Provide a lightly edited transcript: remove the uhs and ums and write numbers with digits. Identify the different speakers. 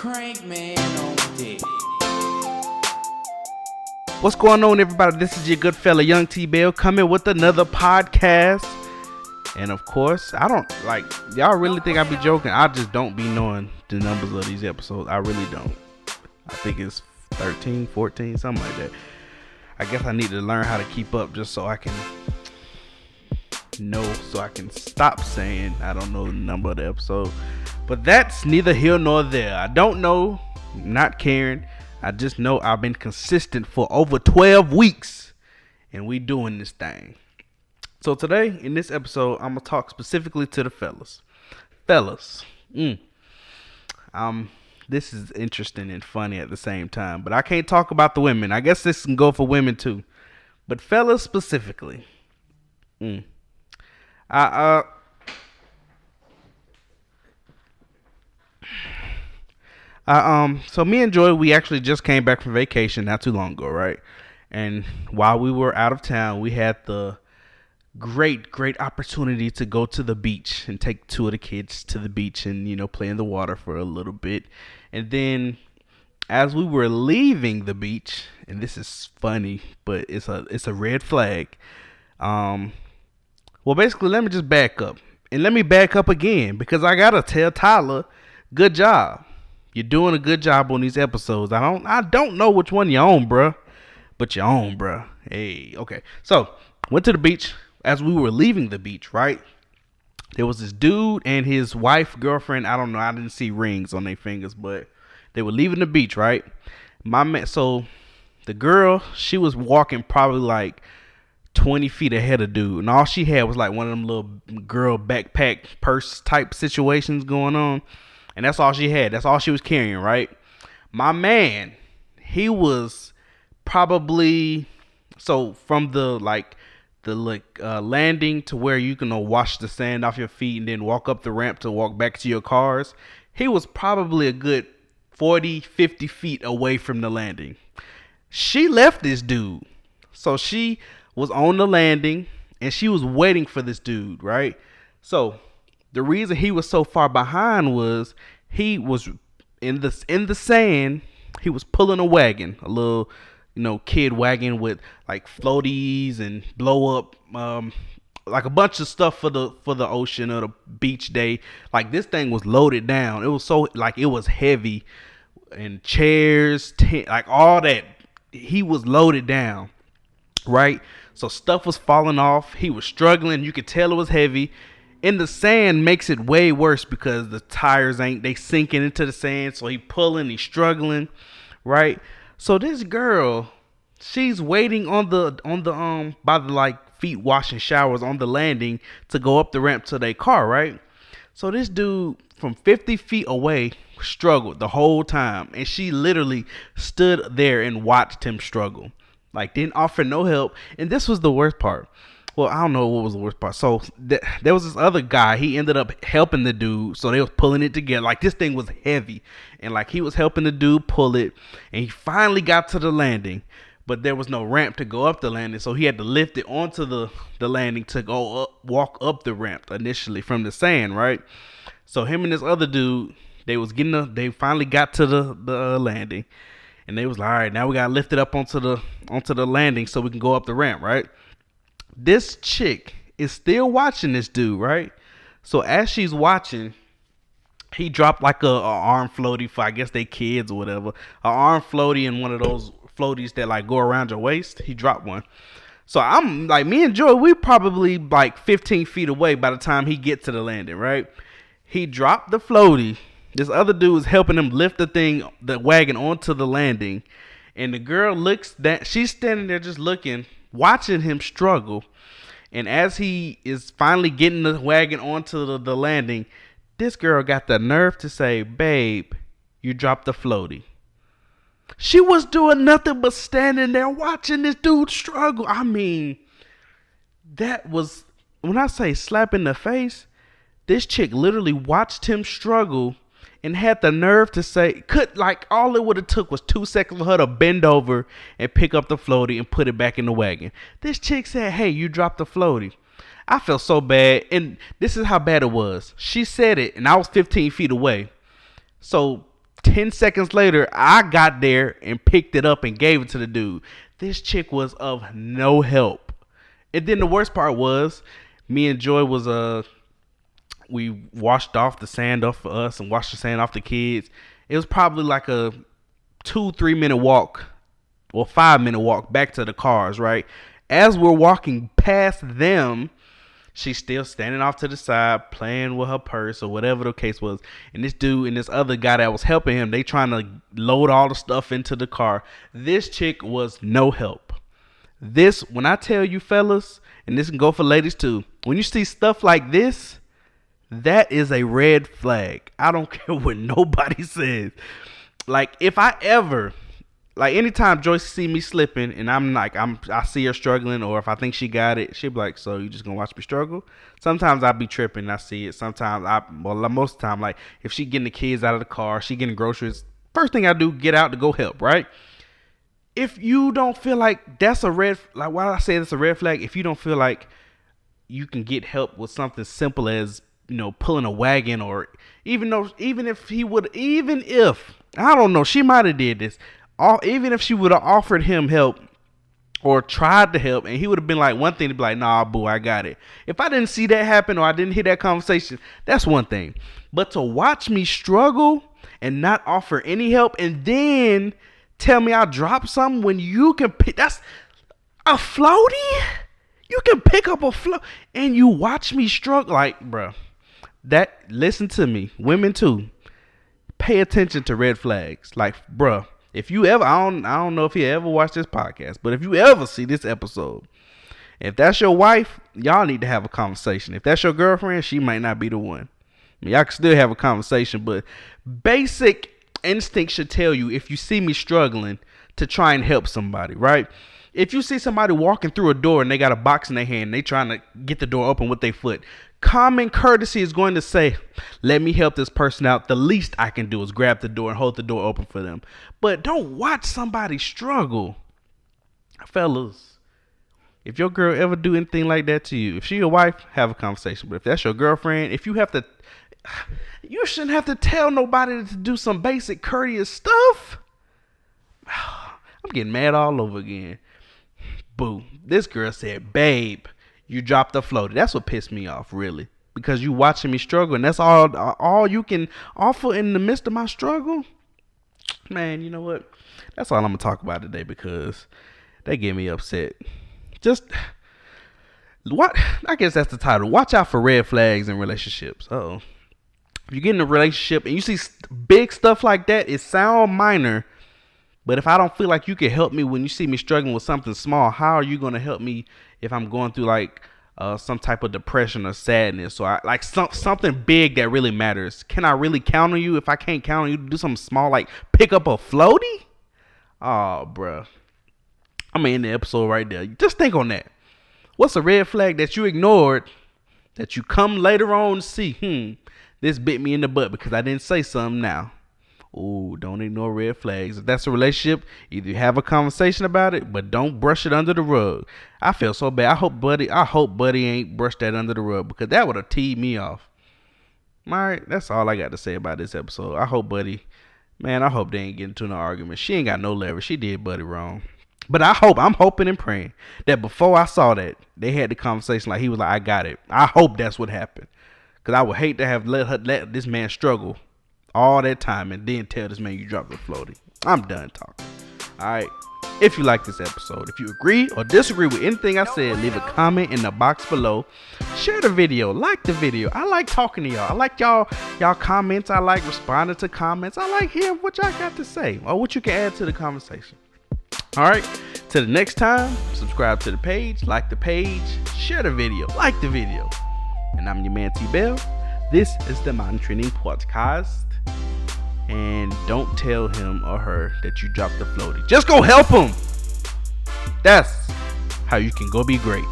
Speaker 1: crank man on dick.
Speaker 2: What's going on, everybody? This is your good fella, Young T-Bell, coming with another podcast. And of course, I don't like, y'all really think I be joking? I just don't be knowing the numbers of these episodes. I really don't. I think it's 13, 14, something like that. I guess I need to learn how to keep up just so I can know, so I can stop saying I don't know the number of the episode. But that's neither here nor there. I don't know, not caring. I just know I've been consistent for over 12 weeks and we doing this thing. So today in this episode, I'm gonna talk specifically to the fellas. This is interesting and funny at the same time, but I can't talk about the women. I guess this can go for women too, but fellas specifically. So me and Joy, we actually just came back from vacation not too long ago, right? And while we were out of town, we had the great opportunity to go to the beach and take two of the kids to the beach and, you know, play in the water for a little bit. And then as we were leaving the beach, and this is funny, but it's a red flag. Well, basically, let me just back up. And let me back up again, because I gotta tell Tyler, good job. You're doing a good job on these episodes. I don't know which one you're on, bruh. But you're on, bruh. Hey, okay. So, went to the beach. As we were leaving the beach, right? There was this dude and his wife, girlfriend. I don't know. I didn't see rings on their fingers, but they were leaving the beach, right? So, the girl, she was walking probably like 20 feet ahead of dude. And all she had was like one of them little girl backpack purse type situations going on. And that's all she had. That's all she was carrying, right? My man, he was probably, so from the landing to where you can wash the sand off your feet and then walk up the ramp to walk back to your cars, he was probably a good 40, 50 feet away from the landing. She left this dude. So she was on the landing and she was waiting for this dude, right? So the reason he was so far behind was he was in the sand. He was pulling a wagon, a little, kid wagon with like floaties and blow up, like a bunch of stuff for the ocean or the beach day. Like this thing was loaded down. It was so it was heavy, and chairs, like all that. He was loaded down, right? So stuff was falling off. He was struggling. You could tell it was heavy. In the sand makes it way worse because the tires they sinking into the sand. So he pulling, he's struggling, right? So this girl, she's waiting on the by the feet washing showers on the landing to go up the ramp to their car, right? So this dude from 50 feet away struggled the whole time, and she literally stood there and watched him struggle. Didn't offer no help. And this was the worst part. Well, I don't know what was the worst part. So there was this other guy. He ended up helping the dude. So they was pulling it together. This thing was heavy. And he was helping the dude pull it. And he finally got to the landing. But there was no ramp to go up the landing. So he had to lift it onto the landing to go up, walk up the ramp initially from the sand, right? So him and this other dude, they finally got to the landing. And they was like, all right, now we got to lift it up onto the landing so we can go up the ramp, right? This chick is still watching this dude, right? So as she's watching, he dropped a arm floaty for, I guess, they kids or whatever. An arm floaty and one of those floaties that go around your waist. He dropped one. So I'm me and Joy, we probably 15 feet away by the time he get to the landing, right? He dropped the floaty. This other dude is helping him lift the wagon onto the landing. And the girl she's standing there just looking, watching him struggle. And as he is finally getting the wagon onto the landing, this girl got the nerve to say, babe, you dropped the floaty. She was doing nothing but standing there watching this dude struggle. I mean, that was, when I say slap in the face, this chick literally watched him struggle and had the nerve to say, all it would have took was 2 seconds for her to bend over and pick up the floaty and put it back in the wagon. This chick said, hey, you dropped the floaty. I felt so bad. And this is how bad it was. She said it and I was 15 feet away. So 10 seconds later, I got there and picked it up and gave it to the dude. This chick was of no help. And then the worst part was, me and Joy was we washed off the sand off for us and washed the sand off the kids. It was probably like a 2-3 minute walk or 5-minute walk back to the cars, right? As we're walking past them, she's still standing off to the side playing with her purse or whatever the case was. And this dude and this other guy that was helping him, they trying to load all the stuff into the car. This chick was no help. This, when I tell you fellas, and this can go for ladies too, when you see stuff like this, that is a red flag. I don't care what nobody says. Like, if I ever, like, anytime Joyce see me slipping and I see her struggling, or if I think she got it, she'll be like, so you just gonna watch me struggle? Sometimes I be tripping and I see it. Sometimes most of the time, like, if she getting the kids out of the car, she getting groceries, first thing I do, get out to go help, right? If you don't feel like that's a red, like, why I say it's a red flag, if you don't feel like you can get help with something simple as, you know, pulling a wagon, or even if I don't know, she might have did this. Even if she would have offered him help or tried to help, and he would have been like, one thing to be like, nah, boo, I got it. If I didn't see that happen or I didn't hear that conversation, that's one thing. But to watch me struggle and not offer any help and then tell me I dropped something when you can pick, that's a floaty? You can pick up a float and you watch me struggle. Like, bruh, listen to me, women too, pay attention to red flags. Like, bruh, if you ever, I don't know if you ever watch this podcast, but if you ever see this episode, if that's your wife, y'all need to have a conversation. If that's your girlfriend, she might not be the one. I mean, y'all can still have a conversation, but basic instinct should tell you, if you see me struggling, to try and help somebody, right? If you see somebody walking through a door and they got a box in their hand and they trying to get the door open with their foot, common courtesy is going to say, let me help this person out. The least I can do is grab the door and hold the door open for them. But don't watch somebody struggle. Fellas, if your girl ever do anything like that to you, if she your wife, have a conversation. But if that's your girlfriend, if you you shouldn't have to tell nobody to do some basic courteous stuff. I'm getting mad all over again. Boo. This girl said, babe, you dropped the floaty. That's what pissed me off, really. Because you watching me struggle, and that's all you can offer in the midst of my struggle. Man, you know what? That's all I'm going to talk about today, because they get me upset. I guess that's the title. Watch out for red flags in relationships. Uh-oh. If you get in a relationship and you see big stuff like that, it sounds minor. But if I don't feel like you can help me when you see me struggling with something small, how are you going to help me if I'm going through like some type of depression or sadness, or something big that really matters? Can I really count on you? If I can't count on you to do something small like pick up a floaty? Oh, bruh. I'm going to end the episode right there. Just think on that. What's a red flag that you ignored that you come later on to see? This bit me in the butt because I didn't say something now. Ooh, don't ignore red flags. If that's a relationship, either have a conversation about it, but don't brush it under the rug. I feel so bad. I hope Buddy ain't brushed that under the rug, because that would have teed me off. All right, that's all I got to say about this episode. I hope they ain't getting into no argument. She ain't got no leverage. She did Buddy wrong. But I'm hoping and praying that before I saw that, they had the conversation like he was like, I got it. I hope that's what happened. Because I would hate to have let this man struggle all that time and then tell this man you dropped the floaty. I'm done talking. All right. If you like this episode, if you agree or disagree with anything I said, leave a comment in the box below. Share the video. Like the video. I like talking to y'all. I like y'all comments. I like responding to comments. I like hearing what y'all got to say or what you can add to the conversation. All right. Till the next time, subscribe to the page, like the page, share the video, like the video. And I'm your man T-Bell. This is the Mountain Training Podcast. And don't tell him or her that you dropped the floaty. Just go help him. That's how you can go be great.